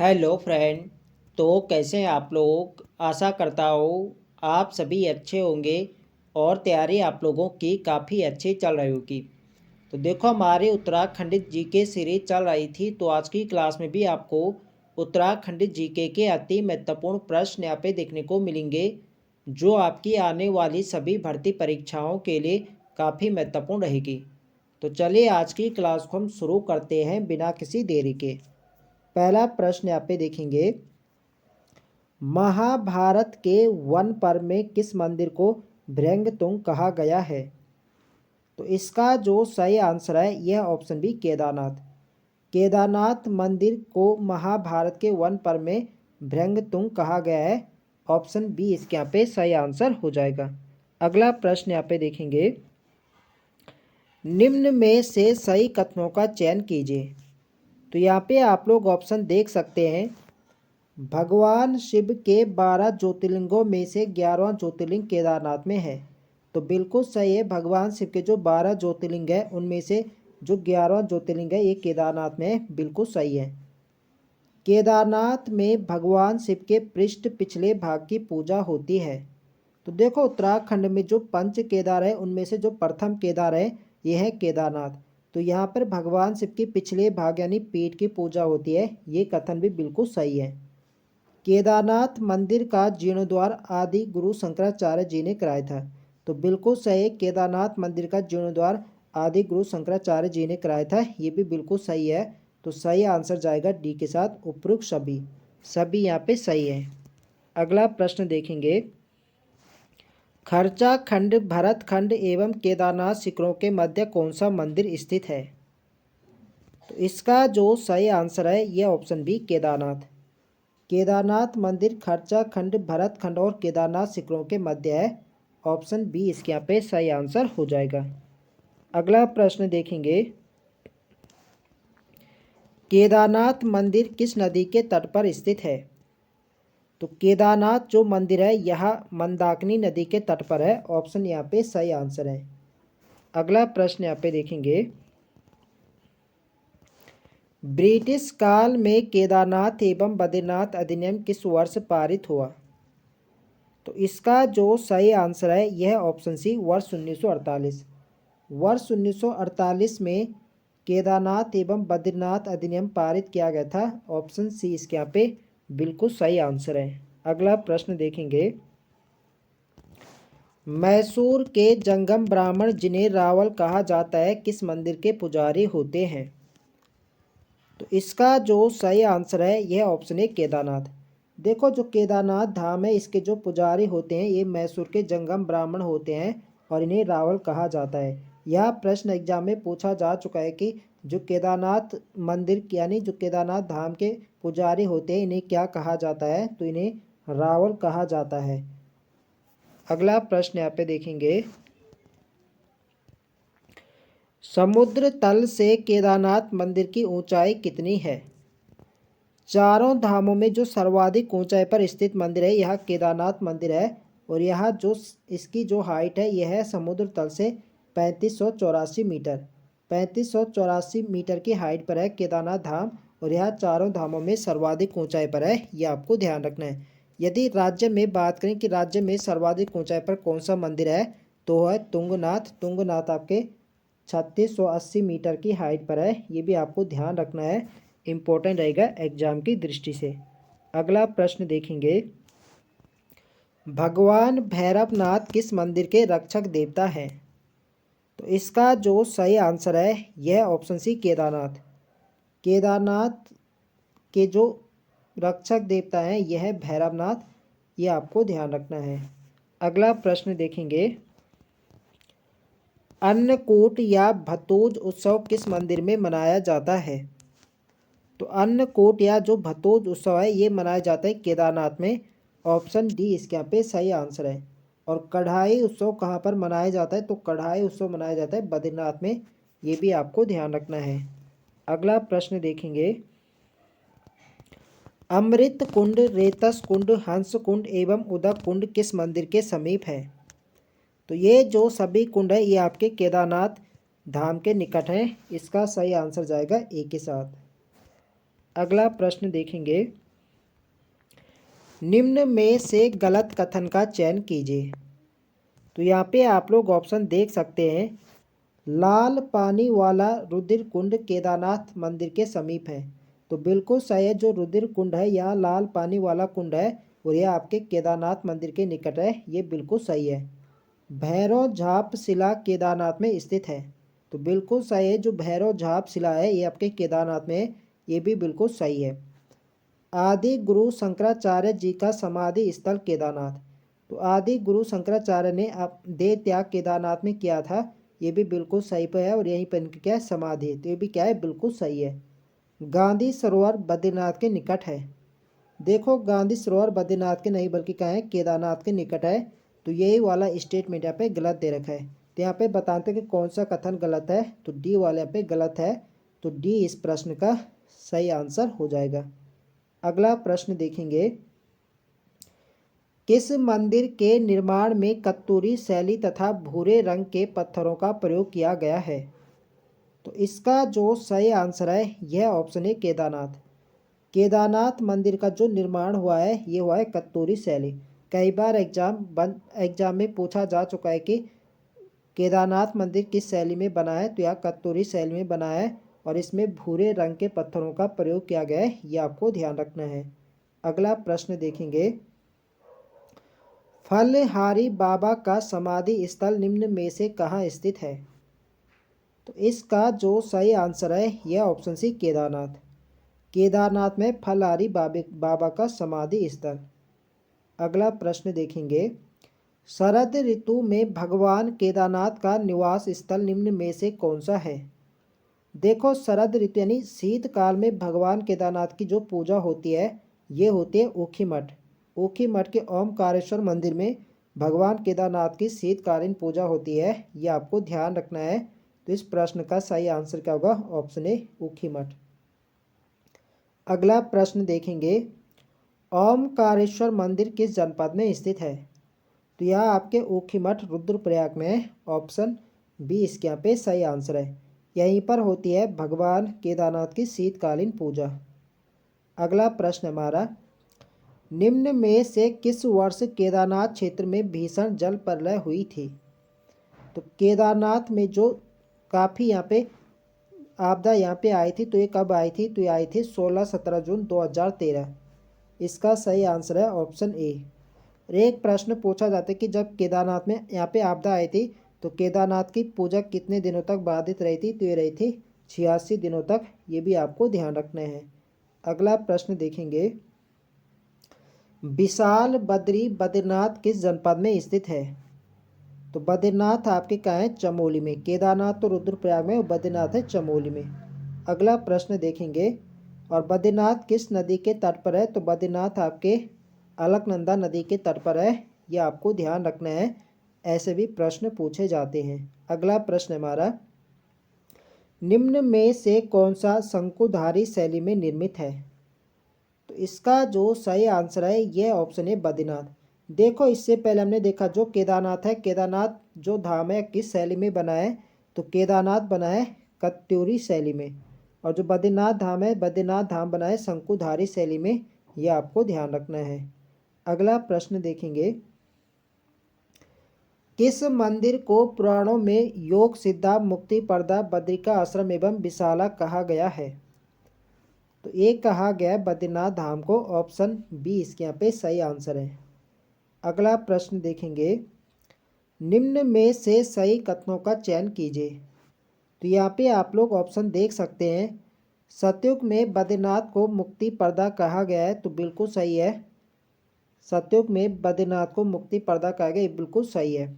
Hello friend. तो कैसे हैं आप लोग। आशा करता हूँ आप सभी अच्छे होंगे और तैयारी आप लोगों की काफ़ी अच्छी चल रही होगी। तो देखो हमारे उत्तराखंड जीके सीरीज चल रही थी, तो आज की क्लास में भी आपको उत्तराखंड जीके के अति महत्वपूर्ण प्रश्न यहाँ पे देखने को मिलेंगे, जो आपकी आने वाली सभी भर्ती परीक्षाओं के लिए काफ़ी महत्वपूर्ण रहेगी। तो चलिए आज की क्लास को हम शुरू करते हैं बिना किसी देरी के। पहला प्रश्न यहाँ पे देखेंगे, महाभारत के वन पर्व में किस मंदिर को भृंगतुंग कहा गया है। तो इसका जो सही आंसर है यह ऑप्शन बी केदारनाथ। केदारनाथ मंदिर को महाभारत के वन पर्व में भृंगतुंग कहा गया है। ऑप्शन बी इसके यहाँ पे सही आंसर हो जाएगा। अगला प्रश्न यहाँ पे देखेंगे, निम्न में से सही कथनों का चयन कीजिए। तो यहाँ पे आप लोग ऑप्शन देख सकते हैं, भगवान शिव के 12 ज्योतिर्लिंगों में से 11वां ज्योतिर्लिंग केदारनाथ में है। तो बिल्कुल सही है, भगवान शिव के जो 12 ज्योतिर्लिंग है उनमें से जो 11वां ज्योतिर्लिंग है ये केदारनाथ में है। बिल्कुल सही है। केदारनाथ में भगवान शिव के पृष्ठ पिछले भाग की पूजा होती है। तो देखो उत्तराखंड में जो पंच केदार है उनमें से जो प्रथम केदार है यह है केदारनाथ। तो यहाँ पर भगवान शिव के पिछले भाग यानी पीठ की पूजा होती है, ये कथन भी बिल्कुल सही है। केदारनाथ मंदिर का जीर्णोद्वार आदि गुरु शंकराचार्य जी ने कराया था। तो बिल्कुल सही, केदारनाथ मंदिर का जीर्णोद्वार आदि गुरु शंकराचार्य जी ने कराया था, ये भी बिल्कुल सही है। तो सही आंसर जाएगा डी के साथ, उपरोक्त सभी सभी यहाँ पे सही है। अगला प्रश्न देखेंगे, खर्चा खंड, भरत खंड एवं केदारनाथ शिखरों के मध्य कौन सा मंदिर स्थित है। तो इसका जो सही आंसर है यह ऑप्शन बी केदारनाथ। केदारनाथ मंदिर खर्चा खंड, भरत खंड और केदारनाथ शिखरों के मध्य है। ऑप्शन बी इसके यहाँ पे सही आंसर हो जाएगा। अगला प्रश्न देखेंगे, केदारनाथ मंदिर किस नदी के तट पर स्थित है। तो केदारनाथ जो मंदिर है यह मंदाकिनी नदी के तट पर है। ऑप्शन यहाँ पे सही आंसर है। अगला प्रश्न यहाँ पे देखेंगे, ब्रिटिश काल में केदारनाथ एवं बद्रीनाथ अधिनियम किस वर्ष पारित हुआ। तो इसका जो सही आंसर है यह ऑप्शन सी वर्ष 1948। वर्ष 1948 में केदारनाथ एवं बद्रीनाथ अधिनियम पारित किया गया था। ऑप्शन सी इसके यहाँ पे बिल्कुल सही आंसर है। अगला प्रश्न देखेंगे, मैसूर के जंगम ब्राह्मण जिन्हें रावल कहा जाता है किस मंदिर के पुजारी होते हैं। तो इसका जो सही आंसर है यह ऑप्शन है केदारनाथ। देखो जो केदारनाथ धाम है इसके जो पुजारी होते हैं ये मैसूर के जंगम ब्राह्मण होते हैं और इन्हें रावल कहा जाता है। यह प्रश्न एग्जाम में पूछा जा चुका है कि जो केदारनाथ मंदिर यानी जो केदारनाथ धाम के पुजारी होते हैं इन्हें क्या कहा जाता है, तो इन्हें रावल कहा जाता है। अगला प्रश्न यहाँ पे देखेंगे, समुद्र तल से केदारनाथ मंदिर की ऊंचाई कितनी है। चारों धामों में जो सर्वाधिक ऊंचाई पर स्थित मंदिर है यह केदारनाथ मंदिर है और यह जो इसकी जो हाइट है यह है समुद्र तल से 3584 मीटर। 3584 मीटर की हाइट पर है केदारनाथ धाम और यह चारों धामों में सर्वाधिक ऊंचाई पर है, यह आपको ध्यान रखना है। यदि राज्य में बात करें कि राज्य में सर्वाधिक ऊंचाई पर कौन सा मंदिर है तो है तुंगनाथ। तुंगनाथ आपके 3680 मीटर की हाइट पर है, ये भी आपको ध्यान रखना है, इम्पोर्टेंट रहेगा एग्जाम की दृष्टि से। अगला प्रश्न देखेंगे, भगवान भैरवनाथ किस मंदिर के रक्षक देवता हैं। तो इसका जो सही आंसर है यह ऑप्शन सी केदारनाथ। केदारनाथ के जो रक्षक देवता हैं यह है भैरवनाथ, ये आपको ध्यान रखना है। अगला प्रश्न देखेंगे, अन्नकूट या भतोज उत्सव किस मंदिर में मनाया जाता है। तो अन्नकूट या जो भतोज उत्सव है ये मनाया जाता है केदारनाथ में। ऑप्शन डी इसके यहाँ पे सही आंसर है। और कढ़ाई उत्सव कहाँ पर मनाया जाता है, तो कढ़ाई उत्सव मनाया जाता है बद्रीनाथ में, ये भी आपको ध्यान रखना है। अगला प्रश्न देखेंगे, अमृत कुंड, रेतस कुंड, हंस कुंड एवं उदक कुंड किस मंदिर के समीप है। तो ये जो सभी कुंड है ये आपके केदारनाथ धाम के निकट हैं। इसका सही आंसर जाएगा ए के साथ। अगला प्रश्न देखेंगे, निम्न में से गलत कथन का चयन कीजिए। तो यहाँ पे आप लोग ऑप्शन देख सकते हैं, लाल पानी वाला रुद्र कुंड केदारनाथ मंदिर के समीप है। तो बिल्कुल सही है, जो रुद्र कुंड है यहाँ लाल पानी वाला कुंड है और यह आपके केदारनाथ मंदिर के निकट है, ये बिल्कुल सही है। भैरव झाप शिला केदारनाथ में स्थित है। तो बिल्कुल सही है, जो भैरव झाप शिला है ये आपके केदारनाथ में है, ये भी बिल्कुल सही है। आदि गुरु शंकराचार्य जी का समाधि स्थल केदारनाथ। तो आदि गुरु शंकराचार्य ने आप देह त्याग केदारनाथ में किया था, ये भी बिल्कुल सही पे है और यहीं पर इनकी क्या है, समाधि है, तो ये भी क्या है, बिल्कुल सही है। गांधी सरोवर बद्रीनाथ के निकट है। देखो गांधी सरोवर बद्रीनाथ के नहीं बल्कि क्या है, केदारनाथ के निकट है। तो यही वाला स्टेटमेंट यहाँ पे गलत दे रखा है। तो यहाँ पे बताते हैं कि कौन सा कथन गलत है, तो डी वाले यहाँ पे गलत है। तो डी इस प्रश्न का सही आंसर हो जाएगा। अगला प्रश्न देखेंगे, किस मंदिर के निर्माण में कत्तूरी शैली तथा भूरे रंग के पत्थरों का प्रयोग किया गया है? तो इसका जो सही आंसर है यह ऑप्शन है केदारनाथ। केदारनाथ मंदिर का जो निर्माण हुआ है ये हुआ है कत्तूरी शैली। कई बार एग्जाम में पूछा जा चुका है कि केदारनाथ मंदिर किस शैली में बना है, तो यह कत्तूरी शैली में बना है और इसमें भूरे रंग के पत्थरों का प्रयोग किया गया है, ये आपको ध्यान रखना है। अगला प्रश्न देखेंगे, फलहारी बाबा का समाधि स्थल निम्न में से कहाँ स्थित है? तो इसका जो सही आंसर है यह ऑप्शन सी केदारनाथ। केदारनाथ में फलहारी बाबा का समाधि स्थल। अगला प्रश्न देखेंगे, शरद ऋतु में भगवान केदारनाथ का निवास स्थल निम्न में से कौन सा है? देखो शरद ऋतु यानी शीतकाल में भगवान केदारनाथ की जो पूजा होती है ये होती है ऊखीमठ। ऊखीमठ के ओमकारेश्वर मंदिर में भगवान केदारनाथ की शीतकालीन पूजा होती है, ये आपको ध्यान रखना है। तो इस प्रश्न का सही आंसर क्या होगा, ऑप्शन ए ऊखीमठ। अगला प्रश्न देखेंगे, ओमकारेश्वर मंदिर किस जनपद में स्थित है? तो यह आपके ऊखीमठ रुद्रप्रयाग में है, ऑप्शन बी इसके यहाँ पे सही आंसर है। यहीं पर होती है भगवान केदारनाथ की शीतकालीन पूजा। अगला प्रश्न हमारा, निम्न में से किस वर्ष केदारनाथ क्षेत्र में भीषण जल प्रलय हुई थी? तो केदारनाथ में जो काफ़ी यहाँ पे आपदा यहाँ पे आई थी, तो ये कब आई थी? तो ये आई थी 16-17 जून 2013। इसका सही आंसर है ऑप्शन ए। एक प्रश्न पूछा जाता है कि जब केदारनाथ में यहाँ पे आपदा आई थी तो केदारनाथ की पूजा कितने दिनों तक बाधित रही थी? तो ये रही थी 86 दिनों तक, ये भी आपको ध्यान रखना है। अगला प्रश्न देखेंगे, विशाल बद्री बद्रीनाथ किस जनपद में स्थित है? तो बद्रीनाथ आपके कहाँ है, चमोली में। केदारनाथ तो रुद्रप्रयाग में और बद्रीनाथ है चमोली में। अगला प्रश्न देखेंगे, और बद्रीनाथ किस नदी के तट पर है? तो बद्रीनाथ आपके अलकनंदा नदी के तट पर है, यह आपको ध्यान रखना है, ऐसे भी प्रश्न पूछे जाते हैं। अगला प्रश्न हमारा, निम्न में से कौन सा शंकुधारी शैली में निर्मित है? तो इसका जो सही आंसर है यह ऑप्शन है बद्रीनाथ। देखो इससे पहले हमने देखा जो केदारनाथ है, केदारनाथ जो धाम है किस शैली में बना है? तो केदारनाथ बना है कत्यूरी शैली में, और जो बद्रीनाथ धाम है बद्रीनाथ धाम बना है शंकुधारी शैली में, यह आपको ध्यान रखना है। अगला प्रश्न देखेंगे, किस मंदिर को पुराणों में योग सिद्धा मुक्ति पर्दा बद्रिका आश्रम एवं विशाला कहा गया है? तो एक कहा गया है बद्रीनाथ धाम को, ऑप्शन बी इसके यहाँ पे सही आंसर है। अगला प्रश्न देखेंगे, निम्न में से सही कथनों का चयन कीजिए। तो यहाँ पे आप लोग ऑप्शन देख सकते हैं, सतयुग में बद्रीनाथ को मुक्ति पर्दा कहा गया है, तो बिल्कुल सही है। सतयुग में बद्रीनाथ को मुक्ति पर्दा कहा गया, ये बिल्कुल सही है।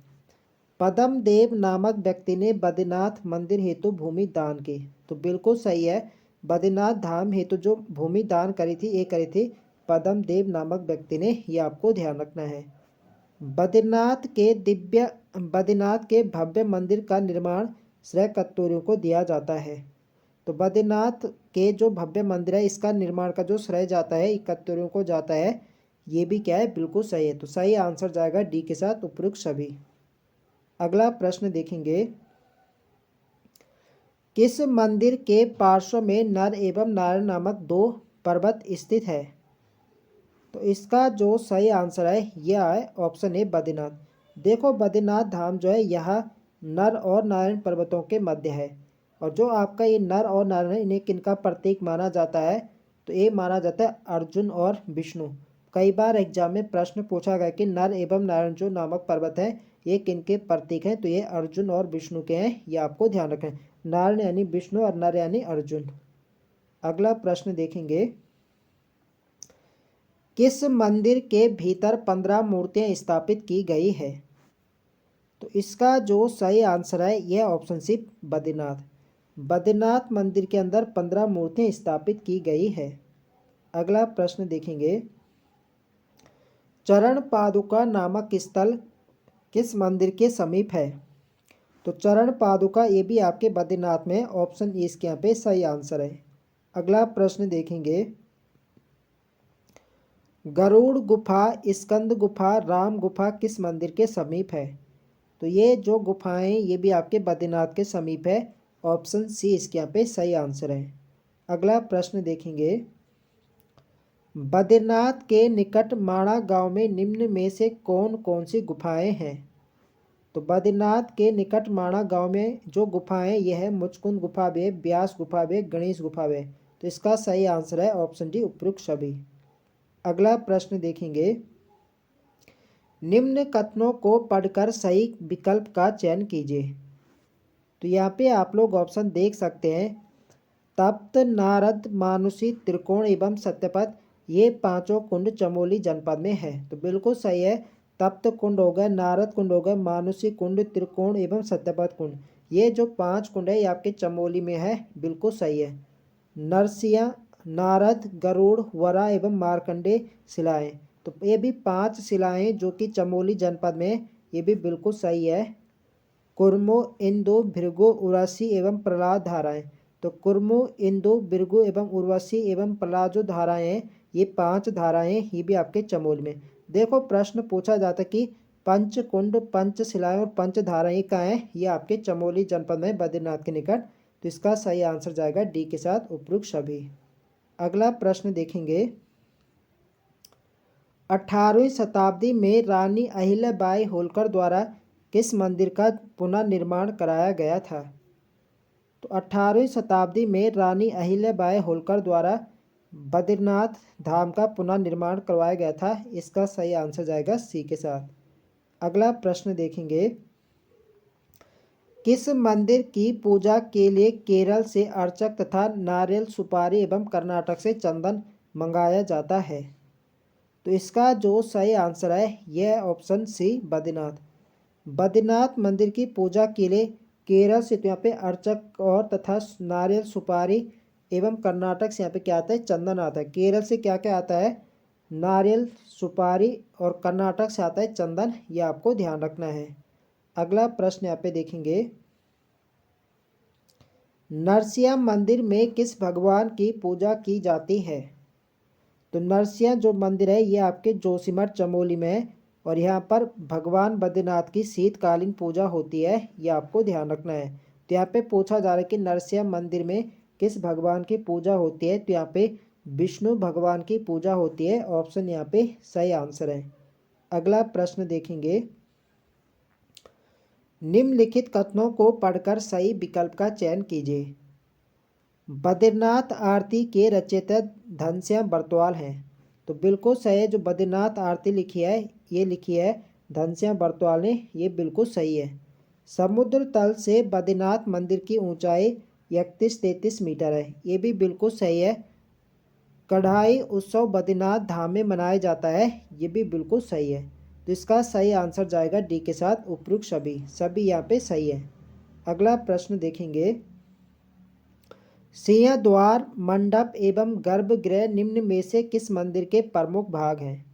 पद्म देव नामक व्यक्ति ने बद्रीनाथ मंदिर हेतु भूमि दान की, तो बिल्कुल सही है। बद्रीनाथ धाम हेतु जो भूमि दान करी थी ये करी थी पद्म देव नामक व्यक्ति ने, ये आपको ध्यान रखना है। बद्रीनाथ के भव्य मंदिर का निर्माण श्रेय कत्यूरियों को दिया जाता है। तो बद्रीनाथ के जो भव्य मंदिर है इसका निर्माण का जो श्रेय जाता है कत्यूरियों को जाता है, ये भी क्या है, बिल्कुल सही है। तो सही आंसर जाएगा डी के साथ उपयुक्त सभी। अगला प्रश्न देखेंगे, किस मंदिर के पार्श्व में नर एवं नारायण नामक दो पर्वत स्थित है? तो इसका जो सही आंसर है यह है ऑप्शन ए बद्रीनाथ। देखो बद्रीनाथ धाम जो है यह नर और नारायण पर्वतों के मध्य है। और जो आपका ये नर और नारायण इन्हें किनका प्रतीक माना जाता है? तो ये माना जाता है अर्जुन और विष्णु। कई बार एग्जाम में प्रश्न पूछा गया कि नर एवं नारायण जो नामक पर्वत है ये किनके प्रतीक हैं? तो ये अर्जुन और विष्णु के हैं, ये आपको ध्यान रखना है। नारायण यानी विष्णु और नर यानी अर्जुन। अगला प्रश्न देखेंगे, किस मंदिर के भीतर 15 मूर्तियां स्थापित की गई है? तो इसका जो सही आंसर है यह ऑप्शन सी बद्रीनाथ। बद्रीनाथ मंदिर के अंदर 15 मूर्तियां स्थापित की गई है। अगला प्रश्न देखेंगे, चरण पादुका नामक स्थल किस मंदिर के समीप है? तो चरण पादुका ये भी आपके बद्रीनाथ में, ऑप्शन ए इसके यहाँ पे सही आंसर है। अगला प्रश्न देखेंगे, गरुड़ गुफा, स्कंद गुफा, राम गुफा किस मंदिर के समीप है? तो ये जो गुफाएं ये भी आपके बद्रीनाथ के समीप है, ऑप्शन सी इसके यहाँ पे सही आंसर है। अगला प्रश्न देखेंगे, बद्रीनाथ के निकट माणा गांव में निम्न में से कौन कौन सी गुफाएं हैं? तो बद्रीनाथ के निकट माणा गांव में जो गुफाएं यह है मुचकुंद गुफा वे, व्यास गुफा वे, गणेश गुफा वे। तो इसका सही आंसर है ऑप्शन डी उपयुक्त सभी। अगला प्रश्न देखेंगे, निम्न कथनों को पढ़कर सही विकल्प का चयन कीजिए। तो यहाँ पे आप लोग ऑप्शन देख सकते हैं, तप्त, नारद, मानुषी, त्रिकोण एवं सत्यपथ ये पांचों कुंड चमोली जनपद में है। तो बिल्कुल सही है। तप्त कुंड हो गए, नारद कुंड हो गए, मानुषी कुंड, त्रिकोण एवं सत्यपथ कुंड, ये जो 5 कुंड है ये आपके चमोली में है, बिल्कुल सही है। नरसिंह, नारद, गरुड़, वरा एवं मार्कंडे शिलाएं, तो ये भी 5 शिलाएं जो कि चमोली जनपद में, ये भी बिल्कुल सही है। कुर्मो, इंदु, भृगु, उर्वशी एवं प्रहलाद धाराएं, तो कुर्मो, इंदु, भृगु एवं उर्वशी एवं प्रहलाद जो धाराएं हैं ये 5 धाराएं ये भी आपके चमोली में। देखो प्रश्न पूछा जाता कि पंचकुंड, पंचशिलाएं और पंचधाराएं कहाँ हैं? ये आपके चमोली जनपद में बद्रीनाथ के निकट। तो इसका सही आंसर जाएगा डी के साथ उपयुक्त सभी। अगला प्रश्न देखेंगे, 18वीं शताब्दी में रानी अहिल्याबाई होलकर द्वारा किस मंदिर का पुनर्निर्माण कराया गया था? तो 18वीं शताब्दी में रानी अहिल्याबाई होलकर द्वारा बद्रीनाथ धाम का पुनर्निर्माण करवाया गया था। इसका सही आंसर जाएगा सी के साथ। अगला प्रश्न देखेंगे, किस मंदिर की पूजा के लिए केरल से अर्चक तथा नारियल, सुपारी एवं कर्नाटक से चंदन मंगाया जाता है? तो इसका जो सही आंसर है यह ऑप्शन सी बद्रीनाथ। बद्रीनाथ मंदिर की पूजा के लिए केरल से तो यहाँ पे अर्चक और तथा नारियल, सुपारी एवं कर्नाटक से यहाँ पे क्या आता है? चंदन आता है। केरल से क्या क्या आता है? नारियल, सुपारी और कर्नाटक से आता है चंदन, ये आपको ध्यान रखना है। अगला प्रश्न यहाँ पे देखेंगे, नरसिंह मंदिर में किस भगवान की पूजा की जाती है? तो नरसिंह जो मंदिर है ये आपके जोशीमठ चमोली में है और यहाँ पर भगवान बद्रीनाथ की शीतकालीन पूजा होती है, ये आपको ध्यान रखना है। तो यहाँ पे पूछा जा रहा है कि नरसिंह मंदिर में किस भगवान की पूजा होती है? तो यहाँ पे विष्णु भगवान की पूजा होती है, ऑप्शन यहाँ पे सही आंसर है। अगला प्रश्न देखेंगे, निम्नलिखित कथनों को पढ़कर सही विकल्प का चयन कीजिए। बद्रीनाथ आरती के रचयिता घनश्याम बरतवाल हैं। तो बिल्कुल सही है, जो बद्रीनाथ आरती लिखी है ये लिखी है घनश्याम बरतवाल ने, ये बिल्कुल सही है। समुद्र तल से बद्रीनाथ मंदिर की ऊंचाई 31-33 मीटर है, ये भी बिल्कुल सही है। कढ़ाई उत्सव बद्रीनाथ धाम में मनाया जाता है, ये भी बिल्कुल सही है। तो इसका सही आंसर जाएगा डी के साथ उपयुक्त सभी, सभी यहाँ पे सही है। अगला प्रश्न देखेंगे, सिंह द्वार, मंडप एवं गर्भगृह निम्न में से किस मंदिर के प्रमुख भाग हैं?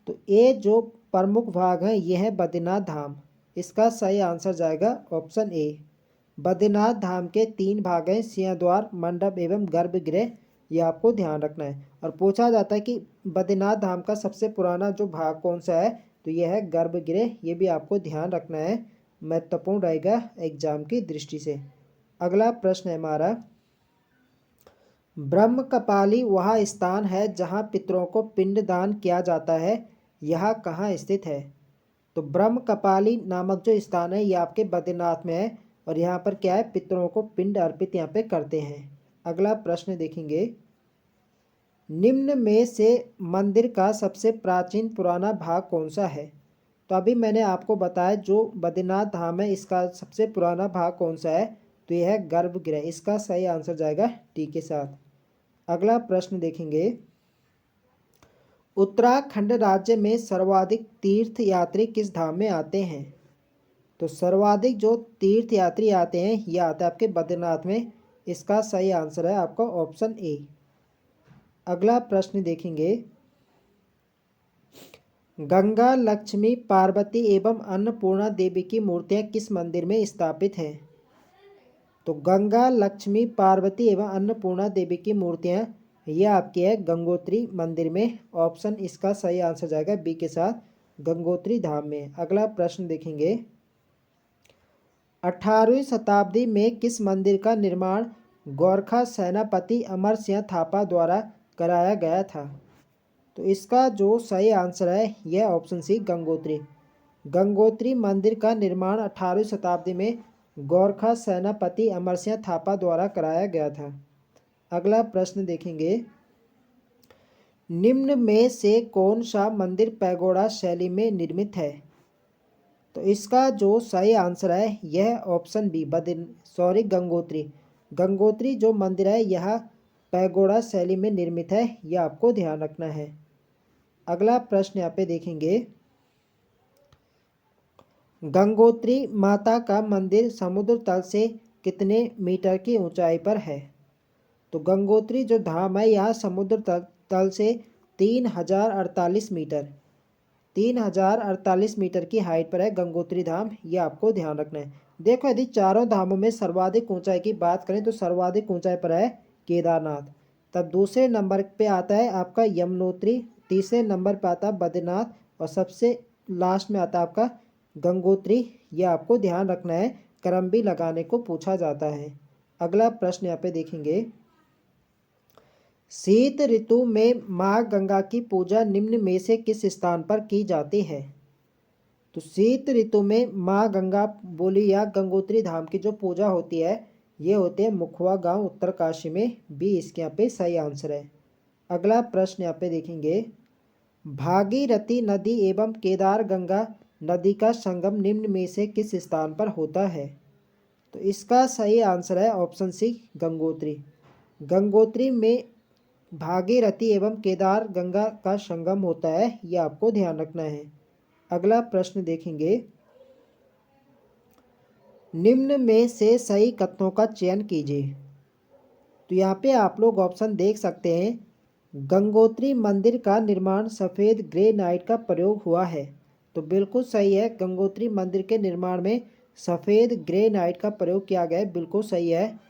तो ये जो प्रमुख भाग हैं ये है बद्रीनाथ धाम। इसका सही आंसर जाएगा ऑप्शन ए। बद्रीनाथ धाम के 3 भाग हैं, सिंहद्वार, मंडप एवं गर्भगृह, ये आपको ध्यान रखना है। और पूछा जाता है कि बद्रीनाथ धाम का सबसे पुराना जो भाग कौन सा है? तो यह है गर्भगृह, ये भी आपको ध्यान रखना है, महत्वपूर्ण रहेगा एग्जाम की दृष्टि से। अगला प्रश्न है हमारा, ब्रह्म कपाली वह स्थान है जहाँ पितरों को पिंडदान किया जाता है, यह कहाँ स्थित है? तो ब्रह्म कपाली नामक जो स्थान है यह आपके बद्रीनाथ में है और यहाँ पर क्या है, पितरों को पिंड अर्पित यहाँ पे करते हैं। अगला प्रश्न देखेंगे, निम्न में से मंदिर का सबसे प्राचीन पुराना भाग कौन सा है? तो अभी मैंने आपको बताया जो बद्रीनाथ धाम है इसका सबसे पुराना भाग कौन सा है, तो यह है गर्भगृह। इसका सही आंसर जाएगा टी के साथ। अगला प्रश्न देखेंगे, उत्तराखंड राज्य में सर्वाधिक तीर्थ यात्री किस धाम में आते हैं? तो सर्वाधिक जो तीर्थ यात्री आते हैं ये आता है आपके बद्रीनाथ में। इसका सही आंसर है आपका ऑप्शन ए। अगला प्रश्न देखेंगे, गंगा लक्ष्मी पार्वती एवं अन्नपूर्णा देवी की मूर्तियां किस मंदिर में स्थापित हैं? तो गंगा लक्ष्मी पार्वती एवं अन्नपूर्णा देवी की मूर्तियां ये आपकी है गंगोत्री मंदिर में। ऑप्शन इसका सही आंसर जाएगा बी के साथ, गंगोत्री धाम में। अगला प्रश्न देखेंगे, 18वीं शताब्दी में किस मंदिर का निर्माण गोरखा सेनापति अमर सिंह थापा द्वारा कराया गया था? तो इसका जो सही आंसर है यह ऑप्शन सी, गंगोत्री। गंगोत्री मंदिर का निर्माण 18वीं शताब्दी में गोरखा सेनापति अमर सिंह थापा द्वारा कराया गया था। अगला प्रश्न देखेंगे, निम्न में से कौन सा मंदिर पैगोडा शैली में निर्मित है? तो इसका जो सही आंसर है यह ऑप्शन बी, गंगोत्री। गंगोत्री जो मंदिर है यह पैगोडा शैली में निर्मित है, यह आपको ध्यान रखना है। अगला प्रश्न यहाँ पे देखेंगे, गंगोत्री माता का मंदिर समुद्र तल से कितने मीटर की ऊंचाई पर है? तो गंगोत्री जो धाम है यह समुद्र तल से 3048 मीटर की हाइट पर है गंगोत्री धाम, ये आपको ध्यान रखना है। देखो यदि चारों धामों में सर्वाधिक ऊंचाई की बात करें तो सर्वाधिक ऊंचाई पर है केदारनाथ, तब दूसरे नंबर पे आता है आपका यमुनोत्री, तीसरे नंबर पे आता है बद्रीनाथ और सबसे लास्ट में आता है आपका गंगोत्री। ये आपको ध्यान रखना है, क्रम भी लगाने को पूछा जाता है। अगला प्रश्न यहाँ पे देखेंगे, शीत ऋतु में माँ गंगा की पूजा निम्न में से किस स्थान पर की जाती है? तो शीत ऋतु में माँ गंगा बोली या गंगोत्री धाम की जो पूजा होती है ये होते हैं मुखवा गांव उत्तरकाशी में, बी इसके यहाँ पे सही आंसर है। अगला प्रश्न यहाँ पे देखेंगे, भागीरथी नदी एवं केदार गंगा नदी का संगम निम्न में से किस स्थान पर होता है? तो इसका सही आंसर है ऑप्शन सी, गंगोत्री। गंगोत्री में भागीरथी एवं केदार गंगा का संगम होता है, यह आपको ध्यान रखना है। अगला प्रश्न देखेंगे, निम्न में से सही कथनों का चयन कीजिए। तो यहाँ पे आप लोग ऑप्शन देख सकते हैं, गंगोत्री मंदिर का निर्माण सफ़ेद ग्रेनाइट का प्रयोग हुआ है, तो बिल्कुल सही है। गंगोत्री मंदिर के निर्माण में सफ़ेद ग्रेनाइट का प्रयोग किया गया है, बिल्कुल सही है।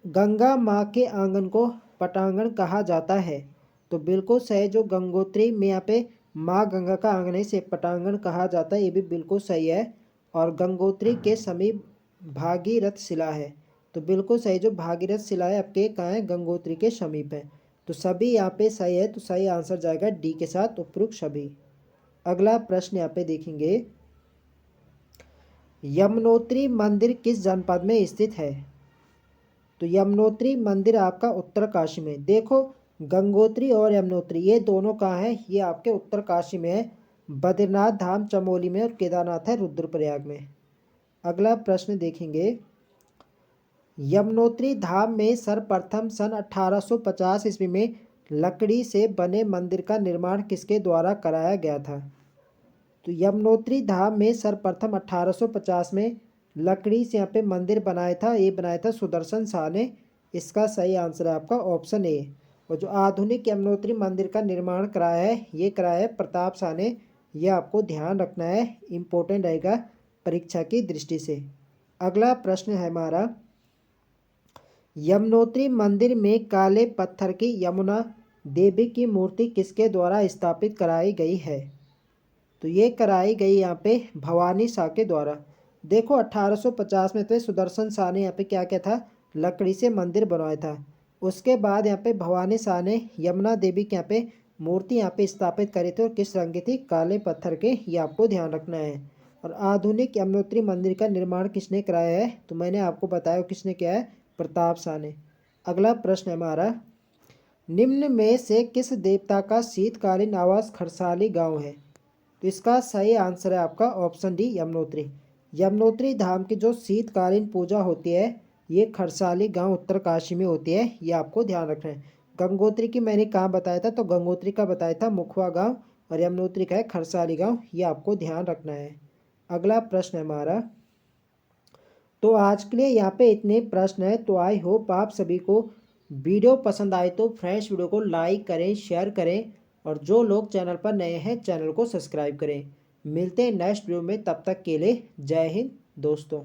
गंगा माँ के आंगन को पटांगण कहा जाता है, तो बिल्कुल सही, जो गंगोत्री में यहाँ पे माँ गंगा का आंगन है इसे पटांगण कहा जाता है, ये भी बिल्कुल सही है। और गंगोत्री के समीप भागीरथ शिला है, तो बिल्कुल सही, जो भागीरथ शिला है आपके कहाँ है, गंगोत्री के समीप है, तो सभी यहाँ पे सही है। तो सही आंसर जाएगा डी के साथ, उपरोक्त सभी। अगला प्रश्न यहाँ पे देखेंगे, यमुनोत्री मंदिर किस जनपद में स्थित है? तो यमुनोत्री मंदिर आपका उत्तरकाशी में। देखो गंगोत्री और यमुनोत्री ये दोनों कहाँ हैं, ये आपके उत्तरकाशी में है। बद्रीनाथ धाम चमोली में और केदारनाथ है रुद्रप्रयाग में। अगला प्रश्न देखेंगे, यमुनोत्री धाम में सर्वप्रथम सन 1850 ईस्वी में लकड़ी से बने मंदिर का निर्माण किसके द्वारा कराया गया था? तो यमुनोत्री धाम में सर्वप्रथम 1850 में लकड़ी से यहाँ पे मंदिर बनाया था, ये बनाया था सुदर्शन शाह ने। इसका सही आंसर है आपका ऑप्शन ए। और जो आधुनिक यमुनोत्री मंदिर का निर्माण कराया है ये कराया है प्रताप शाह ने, यह आपको ध्यान रखना है, इम्पोर्टेंट रहेगा परीक्षा की दृष्टि से। अगला प्रश्न है हमारा, यमुनोत्री मंदिर में काले पत्थर की यमुना देवी की मूर्ति किसके द्वारा स्थापित कराई गई है? तो ये कराई गई यहाँ पे भवानी शाह के द्वारा। देखो 1850 में तो सुदर्शन शाह ने यहाँ पे क्या क्या था, लकड़ी से मंदिर बनवाया था। उसके बाद यहाँ पे भवानी शाह ने यमुना देवी के यहाँ पे मूर्ति यहाँ पे स्थापित करी थी और किस रंग की थी, काले पत्थर के, ये आपको ध्यान रखना है। और आधुनिक यमुनोत्री मंदिर का निर्माण किसने कराया है, तो मैंने आपको बताया किसने किया है, प्रताप शाह ने। अगला प्रश्न है हमारा, निम्न में से किस देवता का शीतकालीन आवास खरसाली गांव है, तो इसका सही आंसर है आपका ऑप्शन डी, यमुनोत्री। यमुनोत्री धाम की जो शीतकालीन पूजा होती है ये खरसाली गांव उत्तरकाशी में होती है, ये आपको ध्यान रखना है। गंगोत्री की मैंने कहाँ बताया था, तो गंगोत्री का बताया था मुखवा गांव, और यमुनोत्री का है खरसाली गांव, ये आपको ध्यान रखना है। अगला प्रश्न है हमारा, तो आज के लिए यहाँ पे इतने प्रश्न है। तो आई होप आप सभी को वीडियो पसंद आए तो फ्रेंड्स वीडियो को लाइक करें, शेयर करें, और जो लोग चैनल पर नए हैं चैनल को सब्सक्राइब करें। मिलते हैं नेक्स्ट वीडियो में, तब तक के लिए जय हिंद दोस्तों।